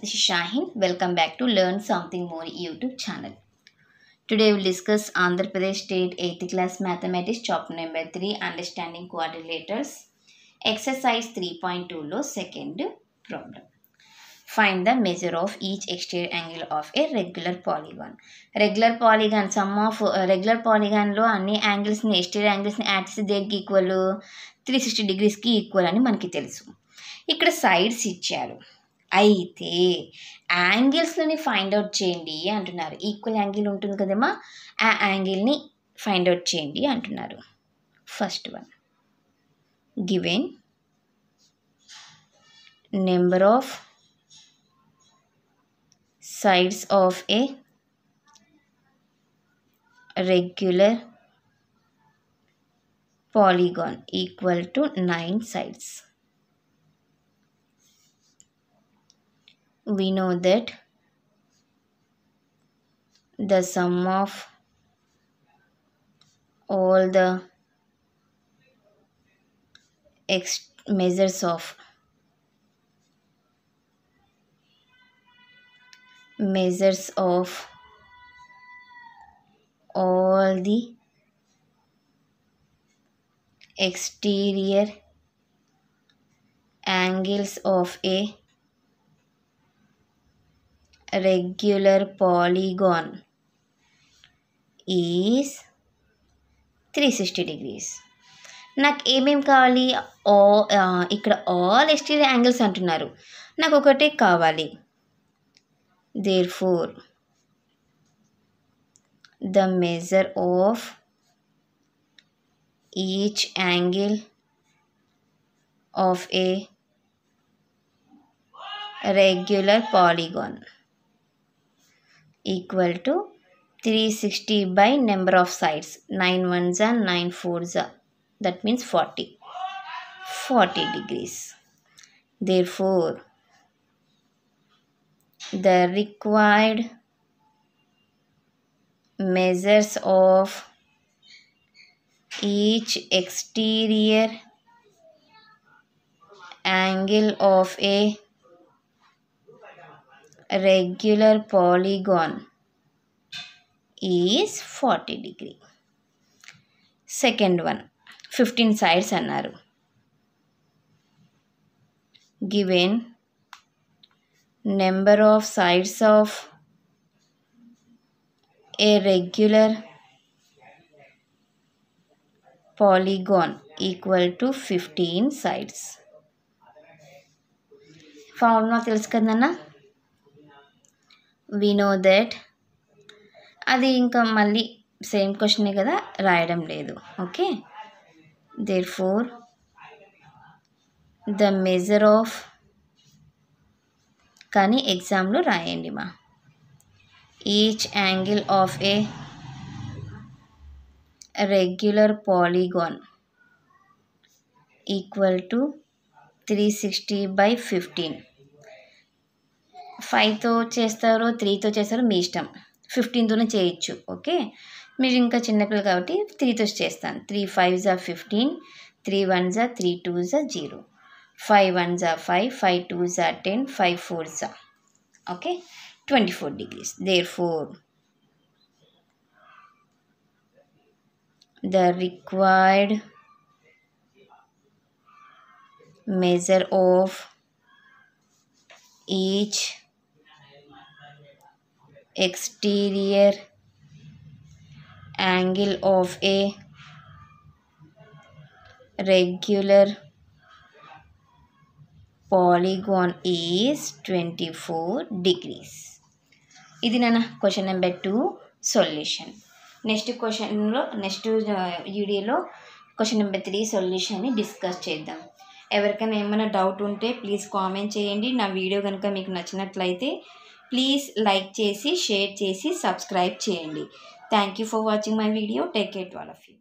this is Shahin. Welcome back to Learn Something More YouTube channel. Today we'll discuss Andhra Pradesh State 8th class Mathematics chapter number 3 Understanding Quadrilaters. Exercise 3.2 lo second problem. Find the measure of each exterior angle of a regular polygon. Regular polygon, sum of regular polygon lo అన్ని angles ని exterior angles ని add చేసి దేనికి equal 360 degrees కి equal అని మనకి తెలుసు. ఇక్కడ సైడ్స్ ఇచ్చారు, అయితే యాంగిల్స్ని ఫైండ్ అవుట్ చేయండి అంటున్నారు. ఈక్వల్ యాంగిల్ ఉంటుంది కదమ్మా, ఆ యాంగిల్ని ఫైండ్ అవుట్ చేయండి అంటున్నారు. First one, given number of sides of a regular polygon equal to 9 sides. We know that the sum of all the measures of all the exterior angles of a regular polygon is 360 degrees. నాకు ఏమేమి కావాలి? ఇక్కడ all exterior angles అంటున్నారు, నాకు ఒకటే కావాలి. Therefore, the measure of each angle of a regular polygon equal to 360 by number of sides. 9 ones are 9 fours are, that means 40 degrees. Therefore, the required measures of each exterior angle of a regular polygon is 40 degree. Second one, 15 sides అన్నారు. Given number of sides of a regular polygon equal to 15 sides. Formula తెలుసు కదన్నా. we know that అది ఇంకా మళ్ళీ same క్వశ్చనే కదా, రాయడం లేదు. Okay, therefore the measure of, కానీ ఎగ్జామ్లో రాయండి మా, each angle of A regular polygon equal to 360 by 15. 5తో చేస్తారో 3తో చేస్తారో మీ ఇష్టం, 15తోనే చేయొచ్చు. ఓకే, మీరు ఇంకా చిన్నపిల్లలు కాబట్టి 3తో చేస్తాను. 3 5s are 15, 3 1s are 3 2s are 0, 5 1s are 5, 5 2s are 10, 5 4s are, okay, 24 degrees. Therefore, the required measure of each exterior angle of a regular polygon is 24 degrees. ఇది నా క్వశ్చన్ నెంబర్ 2 సొల్యూషన్. నెక్స్ట్ వీడియోలో question number 3 సొల్యూషన్ని discuss చేద్దాం. ఎవరికైనా ఏమైనా doubt ఉంటే please comment చేయండి. నా video కనుక మీకు నచ్చినట్లయితే ప్లీజ్ లైక్ చేసి, షేర్ చేసి, సబ్స్క్రైబ్ చేయండి. Thank you for watching my video. Take care to all of you.